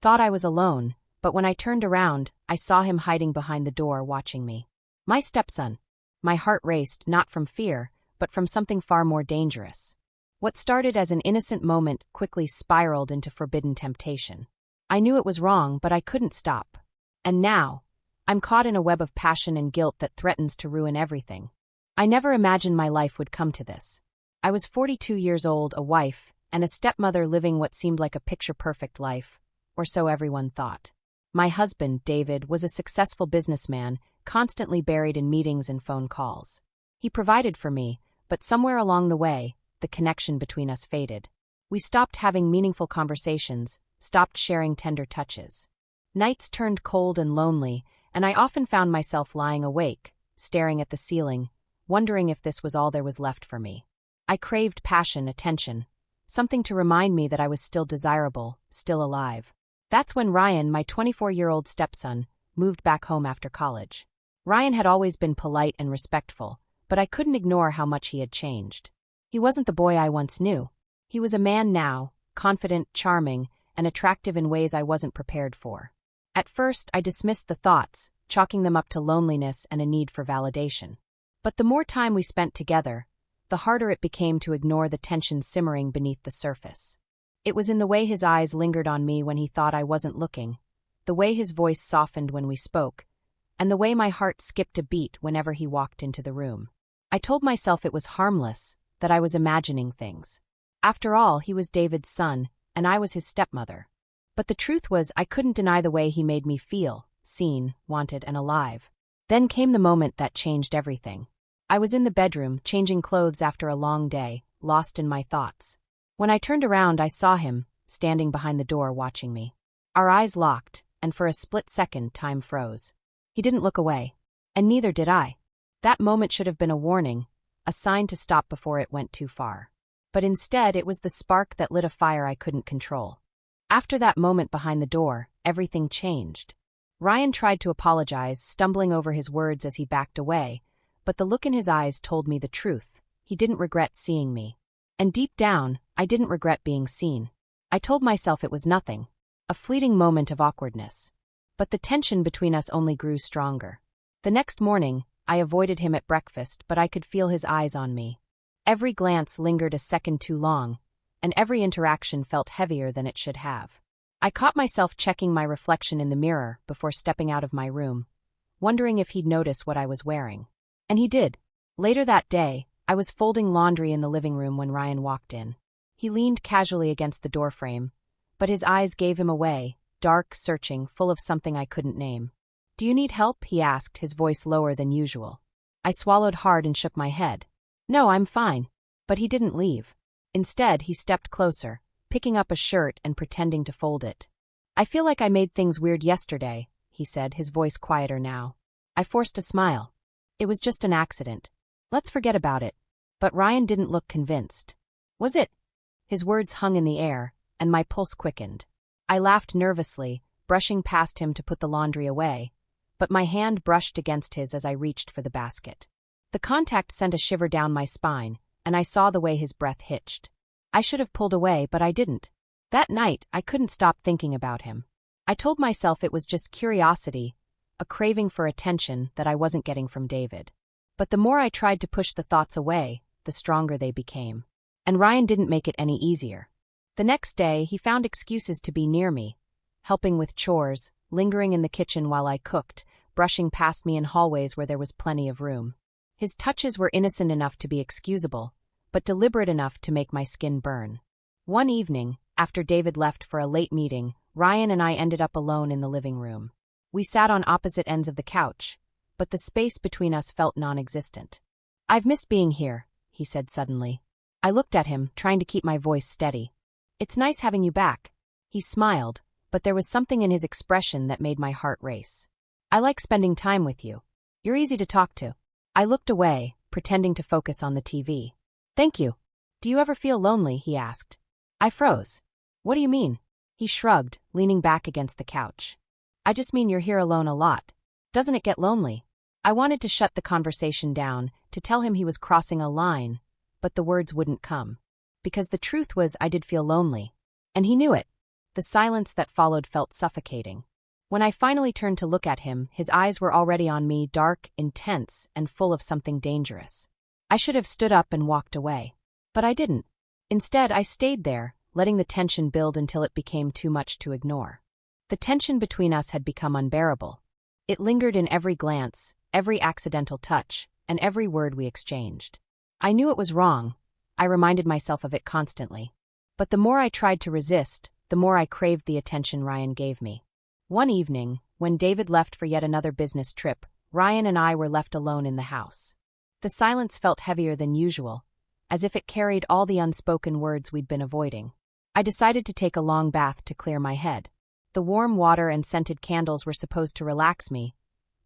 Thought I was alone, but when I turned around, I saw him hiding behind the door watching me. My stepson. My heart raced, not from fear, but from something far more dangerous. What started as an innocent moment quickly spiraled into forbidden temptation. I knew it was wrong, but I couldn't stop. And now, I'm caught in a web of passion and guilt that threatens to ruin everything. I never imagined my life would come to this. I was 42 years old, a wife, and a stepmother living what seemed like a picture-perfect life, or so everyone thought. My husband, David, was a successful businessman, constantly buried in meetings and phone calls. He provided for me, but somewhere along the way, the connection between us faded. We stopped having meaningful conversations, stopped sharing tender touches. Nights turned cold and lonely, and I often found myself lying awake, staring at the ceiling, wondering if this was all there was left for me. I craved passion, attention, something to remind me that I was still desirable, still alive. That's when Ryan, my 24-year-old stepson, moved back home after college. Ryan had always been polite and respectful, but I couldn't ignore how much he had changed. He wasn't the boy I once knew. He was a man now, confident, charming, and attractive in ways I wasn't prepared for. At first, I dismissed the thoughts, chalking them up to loneliness and a need for validation. But the more time we spent together, the harder it became to ignore the tension simmering beneath the surface. It was in the way his eyes lingered on me when he thought I wasn't looking, the way his voice softened when we spoke, and the way my heart skipped a beat whenever he walked into the room. I told myself it was harmless, that I was imagining things. After all, he was David's son, and I was his stepmother. But the truth was, I couldn't deny the way he made me feel, seen, wanted, and alive. Then came the moment that changed everything. I was in the bedroom, changing clothes after a long day, lost in my thoughts. When I turned around, I saw him, standing behind the door watching me. Our eyes locked, and for a split second, time froze. He didn't look away. And neither did I. That moment should have been a warning, a sign to stop before it went too far. But instead, it was the spark that lit a fire I couldn't control. After that moment behind the door, everything changed. Ryan tried to apologize, stumbling over his words as he backed away, but the look in his eyes told me the truth. He didn't regret seeing me. And deep down, I didn't regret being seen. I told myself it was nothing, a fleeting moment of awkwardness. But the tension between us only grew stronger. The next morning, I avoided him at breakfast, but I could feel his eyes on me. Every glance lingered a second too long, and every interaction felt heavier than it should have. I caught myself checking my reflection in the mirror before stepping out of my room, wondering if he'd notice what I was wearing. And he did. Later that day, I was folding laundry in the living room when Ryan walked in. He leaned casually against the doorframe, but his eyes gave him away, dark, searching, full of something I couldn't name. "Do you need help?" he asked, his voice lower than usual. I swallowed hard and shook my head. "No, I'm fine." But he didn't leave. Instead, he stepped closer, picking up a shirt and pretending to fold it. "I feel like I made things weird yesterday," he said, his voice quieter now. I forced a smile. "It was just an accident. Let's forget about it." But Ryan didn't look convinced. "Was it?" His words hung in the air, and my pulse quickened. I laughed nervously, brushing past him to put the laundry away, but my hand brushed against his as I reached for the basket. The contact sent a shiver down my spine, and I saw the way his breath hitched. I should have pulled away, but I didn't. That night, I couldn't stop thinking about him. I told myself it was just curiosity, a craving for attention that I wasn't getting from David. But the more I tried to push the thoughts away, the stronger they became. And Ryan didn't make it any easier. The next day, he found excuses to be near me, helping with chores, lingering in the kitchen while I cooked, brushing past me in hallways where there was plenty of room. His touches were innocent enough to be excusable, but deliberate enough to make my skin burn. One evening, after David left for a late meeting, Ryan and I ended up alone in the living room. We sat on opposite ends of the couch, but the space between us felt non-existent. "I've missed being here," he said suddenly. I looked at him, trying to keep my voice steady. "It's nice having you back." He smiled, but there was something in his expression that made my heart race. "I like spending time with you. You're easy to talk to." I looked away, pretending to focus on the TV. "Thank you. Do you ever feel lonely?" he asked. I froze. "What do you mean?" He shrugged, leaning back against the couch. "I just mean you're here alone a lot. Doesn't it get lonely?" I wanted to shut the conversation down, to tell him he was crossing a line, but the words wouldn't come. Because the truth was I did feel lonely. And he knew it. The silence that followed felt suffocating. When I finally turned to look at him, his eyes were already on me, dark, intense, and full of something dangerous. I should have stood up and walked away. But I didn't. Instead, I stayed there, letting the tension build until it became too much to ignore. The tension between us had become unbearable. It lingered in every glance, every accidental touch, and every word we exchanged. I knew it was wrong. I reminded myself of it constantly. But the more I tried to resist, the more I craved the attention Ryan gave me. One evening, when David left for yet another business trip, Ryan and I were left alone in the house. The silence felt heavier than usual, as if it carried all the unspoken words we'd been avoiding. I decided to take a long bath to clear my head. The warm water and scented candles were supposed to relax me,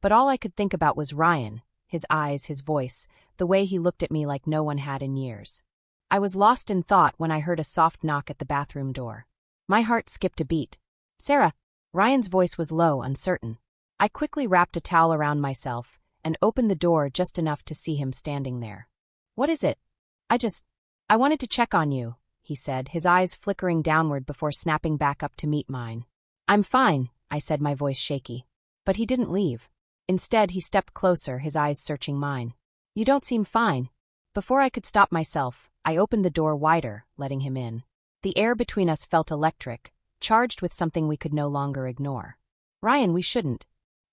but all I could think about was Ryan, his eyes, his voice, the way he looked at me like no one had in years. I was lost in thought when I heard a soft knock at the bathroom door. My heart skipped a beat. "Sarah." Ryan's voice was low, uncertain. I quickly wrapped a towel around myself and opened the door just enough to see him standing there. "What is it?" I wanted to check on you," he said, his eyes flickering downward before snapping back up to meet mine. "I'm fine," I said, my voice shaky. But he didn't leave. Instead, he stepped closer, his eyes searching mine. "You don't seem fine." Before I could stop myself, I opened the door wider, letting him in. The air between us felt electric, charged with something we could no longer ignore. "Ryan, we shouldn't."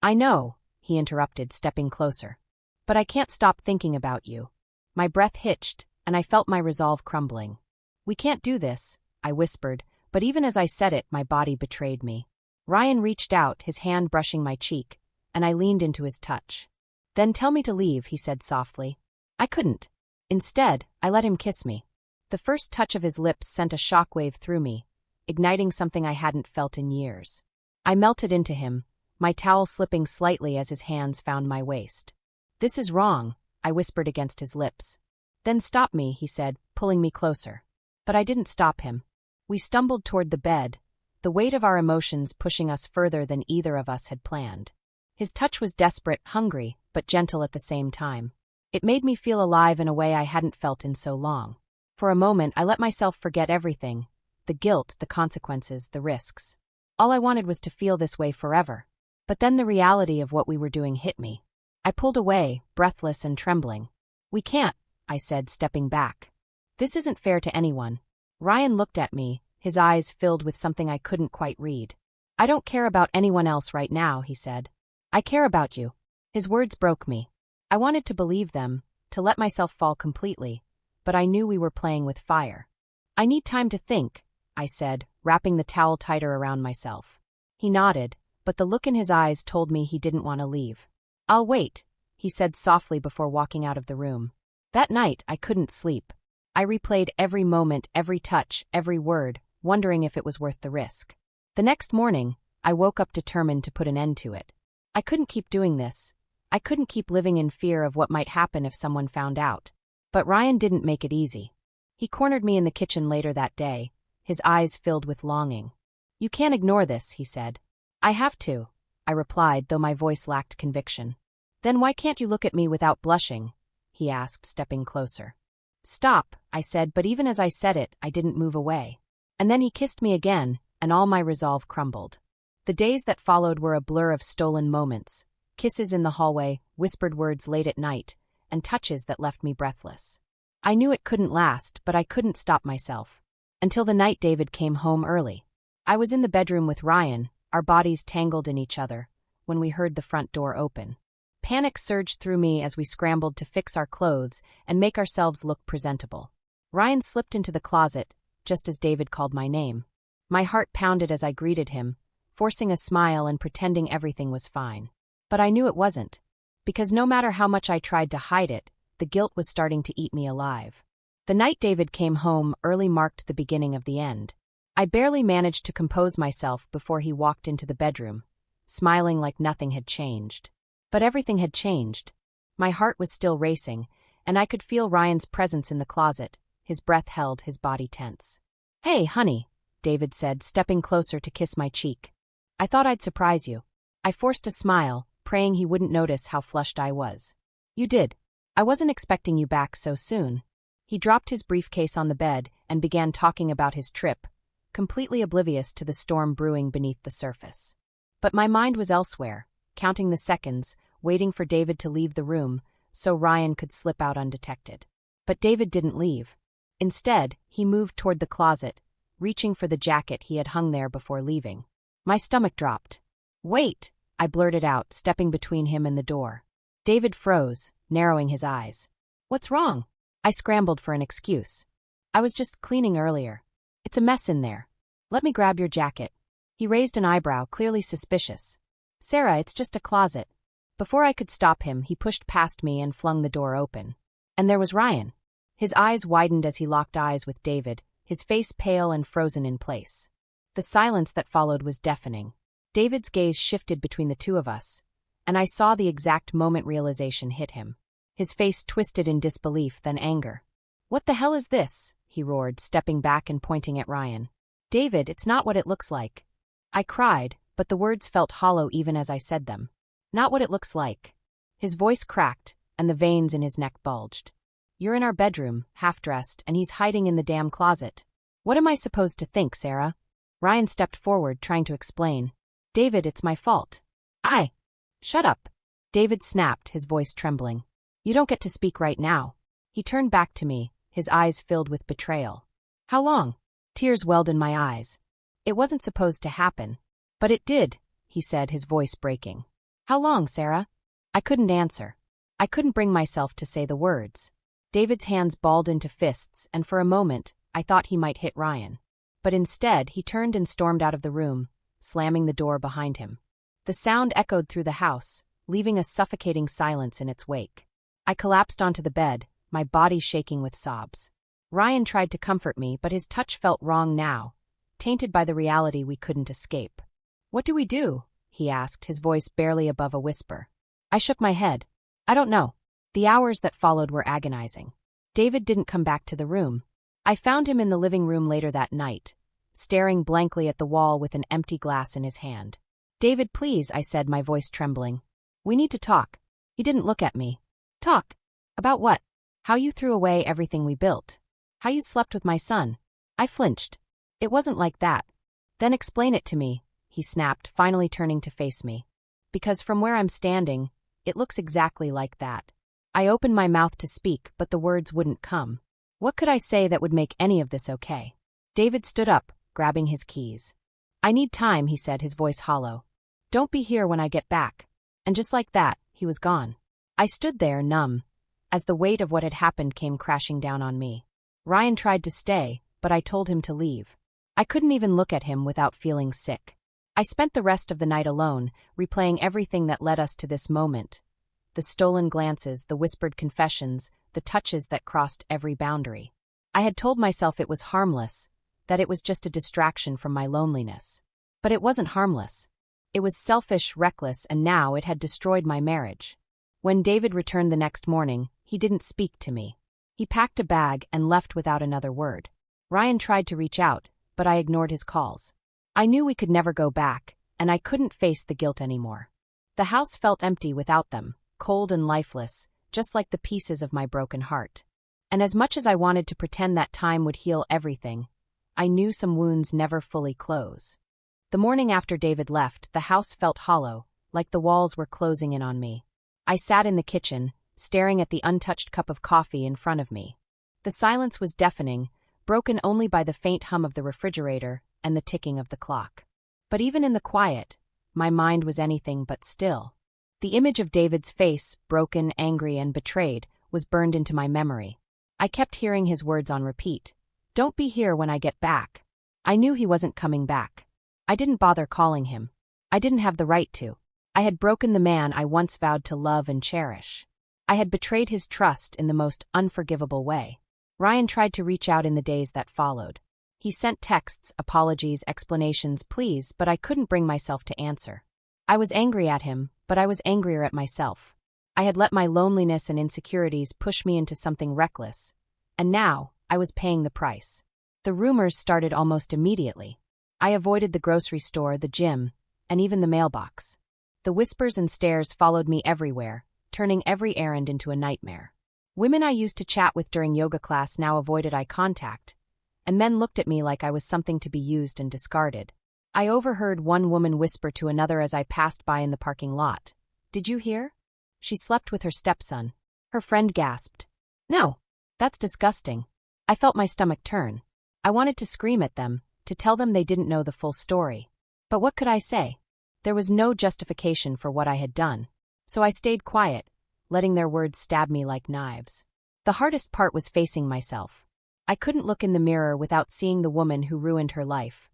"I know," he interrupted, stepping closer. "But I can't stop thinking about you." My breath hitched, and I felt my resolve crumbling. "We can't do this," I whispered, but even as I said it, my body betrayed me. Ryan reached out, his hand brushing my cheek, and I leaned into his touch. "Then tell me to leave," he said softly. I couldn't. Instead, I let him kiss me. The first touch of his lips sent a shockwave through me, igniting something I hadn't felt in years. I melted into him, my towel slipping slightly as his hands found my waist. "This is wrong," I whispered against his lips. "Then stop me," he said, pulling me closer. But I didn't stop him. We stumbled toward the bed, the weight of our emotions pushing us further than either of us had planned. His touch was desperate, hungry, but gentle at the same time. It made me feel alive in a way I hadn't felt in so long. For a moment, I let myself forget everything: the guilt, the consequences, the risks. All I wanted was to feel this way forever. But then the reality of what we were doing hit me. I pulled away, breathless and trembling. "We can't," I said, stepping back. "This isn't fair to anyone." Ryan looked at me, his eyes filled with something I couldn't quite read. "I don't care about anyone else right now," he said. "I care about you." His words broke me. I wanted to believe them, to let myself fall completely, but I knew we were playing with fire. "I need time to think," I said, wrapping the towel tighter around myself. He nodded, but the look in his eyes told me he didn't want to leave. "I'll wait," he said softly before walking out of the room. That night, I couldn't sleep. I replayed every moment, every touch, every word, wondering if it was worth the risk. The next morning, I woke up determined to put an end to it. I couldn't keep doing this. I couldn't keep living in fear of what might happen if someone found out. But Ryan didn't make it easy. He cornered me in the kitchen later that day, his eyes filled with longing. "You can't ignore this," he said. "I have to," I replied, though my voice lacked conviction. "Then why can't you look at me without blushing?" he asked, stepping closer. "Stop," I said, but even as I said it, I didn't move away. And then he kissed me again, and all my resolve crumbled. The days that followed were a blur of stolen moments, kisses in the hallway, whispered words late at night, and touches that left me breathless. I knew it couldn't last, but I couldn't stop myself. Until the night David came home early. I was in the bedroom with Ryan, our bodies tangled in each other, when we heard the front door open. Panic surged through me as we scrambled to fix our clothes and make ourselves look presentable. Ryan slipped into the closet, just as David called my name. My heart pounded as I greeted him, forcing a smile and pretending everything was fine. But I knew it wasn't. Because no matter how much I tried to hide it, the guilt was starting to eat me alive. The night David came home early marked the beginning of the end. I barely managed to compose myself before he walked into the bedroom, smiling like nothing had changed. But everything had changed. My heart was still racing, and I could feel Ryan's presence in the closet, his breath held, his body tense. "Hey, honey," David said, stepping closer to kiss my cheek. "I thought I'd surprise you." I forced a smile, praying he wouldn't notice how flushed I was. "You did. I wasn't expecting you back so soon." He dropped his briefcase on the bed and began talking about his trip, completely oblivious to the storm brewing beneath the surface. But my mind was elsewhere, counting the seconds, waiting for David to leave the room so Ryan could slip out undetected. But David didn't leave. Instead, he moved toward the closet, reaching for the jacket he had hung there before leaving. My stomach dropped. "Wait!" I blurted out, stepping between him and the door. David froze, narrowing his eyes. "What's wrong?" I scrambled for an excuse. "I was just cleaning earlier. It's a mess in there. Let me grab your jacket." He raised an eyebrow, clearly suspicious. "Sarah, it's just a closet." Before I could stop him, he pushed past me and flung the door open. And there was Ryan. His eyes widened as he locked eyes with David, his face pale and frozen in place. The silence that followed was deafening. David's gaze shifted between the two of us, and I saw the exact moment realization hit him. His face twisted in disbelief, then anger. "What the hell is this?" he roared, stepping back and pointing at Ryan. "David, it's not what it looks like." I cried, but the words felt hollow even as I said them. "Not what it looks like." His voice cracked, and the veins in his neck bulged. "You're in our bedroom, half-dressed, and he's hiding in the damn closet. What am I supposed to think, Sarah?" Ryan stepped forward, trying to explain. "David, it's my fault." Shut up." David snapped, his voice trembling. "You don't get to speak right now." He turned back to me, his eyes filled with betrayal. "How long?" Tears welled in my eyes. "It wasn't supposed to happen." "But it did," he said, his voice breaking. "How long, Sarah?" I couldn't answer. I couldn't bring myself to say the words. David's hands balled into fists, and for a moment, I thought he might hit Ryan. But instead, he turned and stormed out of the room, slamming the door behind him. The sound echoed through the house, leaving a suffocating silence in its wake. I collapsed onto the bed, my body shaking with sobs. Ryan tried to comfort me, but his touch felt wrong now, tainted by the reality we couldn't escape. "What do we do?" he asked, his voice barely above a whisper. I shook my head. "I don't know." The hours that followed were agonizing. David didn't come back to the room. I found him in the living room later that night, staring blankly at the wall with an empty glass in his hand. "David, please," I said, my voice trembling. "We need to talk." He didn't look at me. "Talk? About what?" "How you threw away everything we built. How you slept with my son." I flinched. "It wasn't like that." "Then explain it to me," he snapped, finally turning to face me. "Because from where I'm standing, it looks exactly like that." I opened my mouth to speak, but the words wouldn't come. What could I say that would make any of this okay? David stood up, grabbing his keys. "I need time," he said, his voice hollow. "Don't be here when I get back." And just like that, he was gone. I stood there, numb, as the weight of what had happened came crashing down on me. Ryan tried to stay, but I told him to leave. I couldn't even look at him without feeling sick. I spent the rest of the night alone, replaying everything that led us to this moment. The stolen glances, the whispered confessions, the touches that crossed every boundary. I had told myself it was harmless, that it was just a distraction from my loneliness. But it wasn't harmless. It was selfish, reckless, and now it had destroyed my marriage. When David returned the next morning, he didn't speak to me. He packed a bag and left without another word. Ryan tried to reach out, but I ignored his calls. I knew we could never go back, and I couldn't face the guilt anymore. The house felt empty without them, cold and lifeless, just like the pieces of my broken heart. And as much as I wanted to pretend that time would heal everything, I knew some wounds never fully close. The morning after David left, the house felt hollow, like the walls were closing in on me. I sat in the kitchen, staring at the untouched cup of coffee in front of me. The silence was deafening, broken only by the faint hum of the refrigerator and the ticking of the clock. But even in the quiet, my mind was anything but still. The image of David's face, broken, angry, and betrayed, was burned into my memory. I kept hearing his words on repeat. "Don't be here when I get back." I knew he wasn't coming back. I didn't bother calling him. I didn't have the right to. I had broken the man I once vowed to love and cherish. I had betrayed his trust in the most unforgivable way. Ryan tried to reach out in the days that followed. He sent texts, apologies, explanations, pleas, but I couldn't bring myself to answer. I was angry at him, but I was angrier at myself. I had let my loneliness and insecurities push me into something reckless, and now I was paying the price. The rumors started almost immediately. I avoided the grocery store, the gym, and even the mailbox. The whispers and stares followed me everywhere, turning every errand into a nightmare. Women I used to chat with during yoga class now avoided eye contact, and men looked at me like I was something to be used and discarded. I overheard one woman whisper to another as I passed by in the parking lot. "Did you hear? She slept with her stepson." Her friend gasped. "No. That's disgusting." I felt my stomach turn. I wanted to scream at them, to tell them they didn't know the full story. But what could I say? There was no justification for what I had done. So I stayed quiet, letting their words stab me like knives. The hardest part was facing myself. I couldn't look in the mirror without seeing the woman who ruined her life.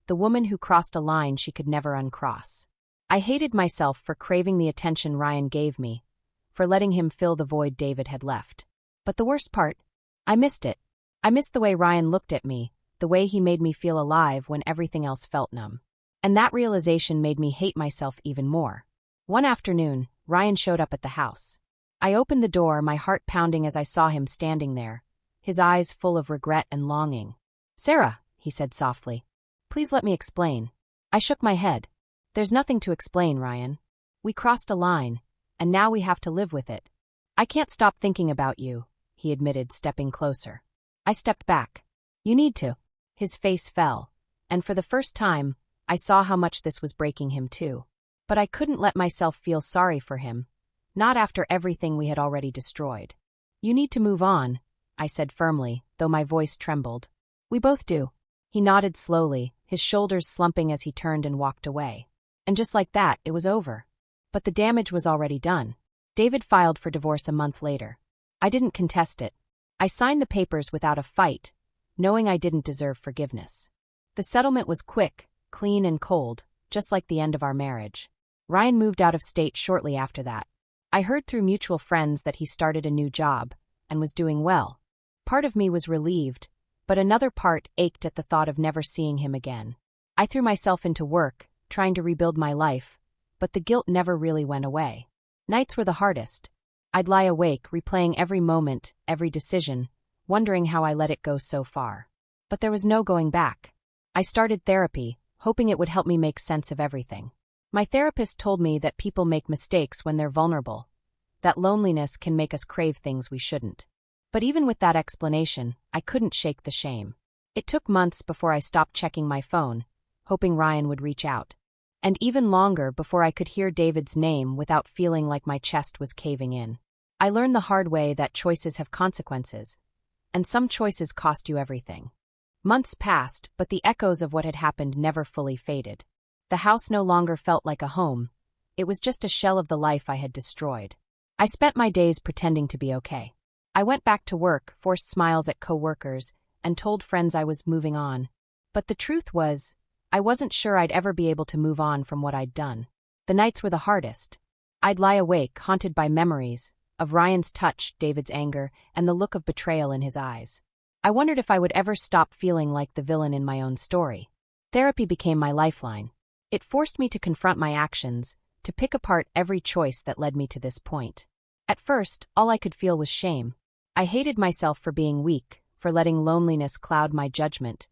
The woman who crossed a line she could never uncross. I hated myself for craving the attention Ryan gave me, for letting him fill the void David had left. But the worst part? I missed it. I missed the way Ryan looked at me, the way he made me feel alive when everything else felt numb. And that realization made me hate myself even more. One afternoon, Ryan showed up at the house. I opened the door, my heart pounding as I saw him standing there, his eyes full of regret and longing. "Sarah," he said softly, "please let me explain." I shook my head. "There's nothing to explain, Ryan. We crossed a line, and now we have to live with it." "I can't stop thinking about you," he admitted, stepping closer. I stepped back. "You need to." His face fell, and for the first time, I saw how much this was breaking him too. But I couldn't let myself feel sorry for him, not after everything we had already destroyed. "You need to move on," I said firmly, though my voice trembled. "We both do." He nodded slowly, his shoulders slumping as he turned and walked away. And just like that, it was over. But the damage was already done. David filed for divorce a month later. I didn't contest it. I signed the papers without a fight, knowing I didn't deserve forgiveness. The settlement was quick, clean and cold, just like the end of our marriage. Ryan moved out of state shortly after that. I heard through mutual friends that he started a new job, and was doing well. Part of me was relieved, but another part ached at the thought of never seeing him again. I threw myself into work, trying to rebuild my life, but the guilt never really went away. Nights were the hardest. I'd lie awake, replaying every moment, every decision, wondering how I let it go so far. But there was no going back. I started therapy, hoping it would help me make sense of everything. My therapist told me that people make mistakes when they're vulnerable, that loneliness can make us crave things we shouldn't. But even with that explanation, I couldn't shake the shame. It took months before I stopped checking my phone, hoping Ryan would reach out. And even longer before I could hear David's name without feeling like my chest was caving in. I learned the hard way that choices have consequences, and some choices cost you everything. Months passed, but the echoes of what had happened never fully faded. The house no longer felt like a home. It was just a shell of the life I had destroyed. I spent my days pretending to be okay. I went back to work, forced smiles at coworkers, and told friends I was moving on. But the truth was, I wasn't sure I'd ever be able to move on from what I'd done. The nights were the hardest. I'd lie awake, haunted by memories of Ryan's touch, David's anger, and the look of betrayal in his eyes. I wondered if I would ever stop feeling like the villain in my own story. Therapy became my lifeline. It forced me to confront my actions, to pick apart every choice that led me to this point. At first, all I could feel was shame. I hated myself for being weak, for letting loneliness cloud my judgment,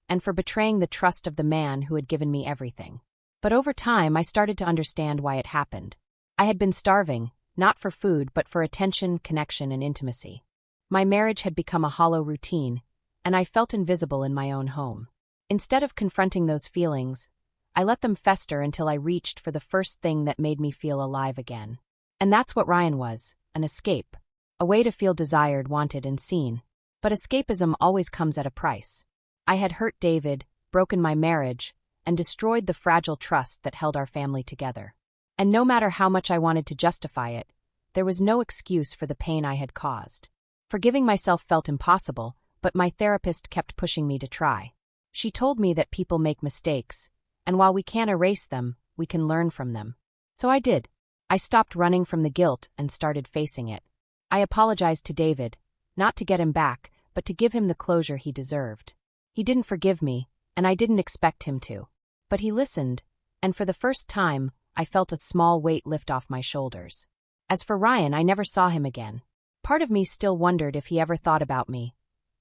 and for betraying the trust of the man who had given me everything. But over time, I started to understand why it happened. I had been starving, not for food but for attention, connection, and intimacy. My marriage had become a hollow routine, and I felt invisible in my own home. Instead of confronting those feelings, I let them fester until I reached for the first thing that made me feel alive again. And that's what Ryan was, an escape. A way to feel desired, wanted, and seen. But escapism always comes at a price. I had hurt David, broken my marriage, and destroyed the fragile trust that held our family together. And no matter how much I wanted to justify it, there was no excuse for the pain I had caused. Forgiving myself felt impossible, but my therapist kept pushing me to try. She told me that people make mistakes, and while we can't erase them, we can learn from them. So I did. I stopped running from the guilt and started facing it. I apologized to David, not to get him back, but to give him the closure he deserved. He didn't forgive me, and I didn't expect him to. But he listened, and for the first time, I felt a small weight lift off my shoulders. As for Ryan, I never saw him again. Part of me still wondered if he ever thought about me,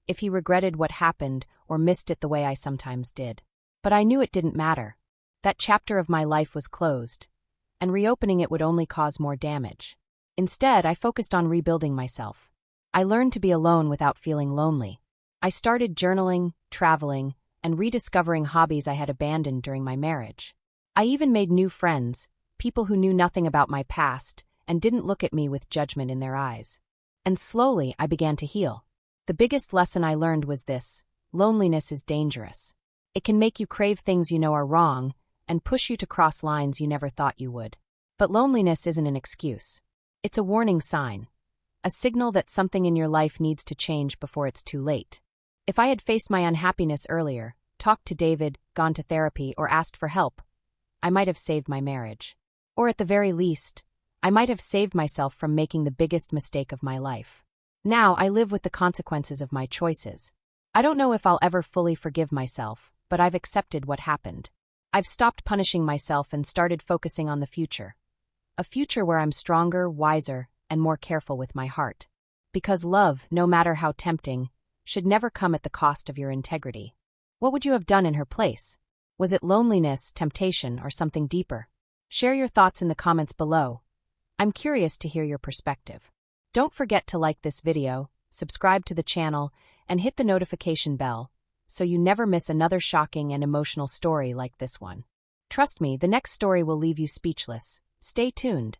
if he regretted what happened or missed it the way I sometimes did. But I knew it didn't matter. That chapter of my life was closed, and reopening it would only cause more damage. Instead, I focused on rebuilding myself. I learned to be alone without feeling lonely. I started journaling, traveling, and rediscovering hobbies I had abandoned during my marriage. I even made new friends, people who knew nothing about my past and didn't look at me with judgment in their eyes. And slowly, I began to heal. The biggest lesson I learned was this: loneliness is dangerous. It can make you crave things you know are wrong and push you to cross lines you never thought you would. But loneliness isn't an excuse. It's a warning sign, a signal that something in your life needs to change before it's too late. If I had faced my unhappiness earlier, talked to David, gone to therapy, or asked for help, I might have saved my marriage. Or at the very least, I might have saved myself from making the biggest mistake of my life. Now I live with the consequences of my choices. I don't know if I'll ever fully forgive myself, but I've accepted what happened. I've stopped punishing myself and started focusing on the future. A future where I'm stronger, wiser, and more careful with my heart. Because love, no matter how tempting, should never come at the cost of your integrity. What would you have done in her place? Was it loneliness, temptation, or something deeper? Share your thoughts in the comments below. I'm curious to hear your perspective. Don't forget to like this video, subscribe to the channel, and hit the notification bell so you never miss another shocking and emotional story like this one. Trust me, the next story will leave you speechless. Stay tuned.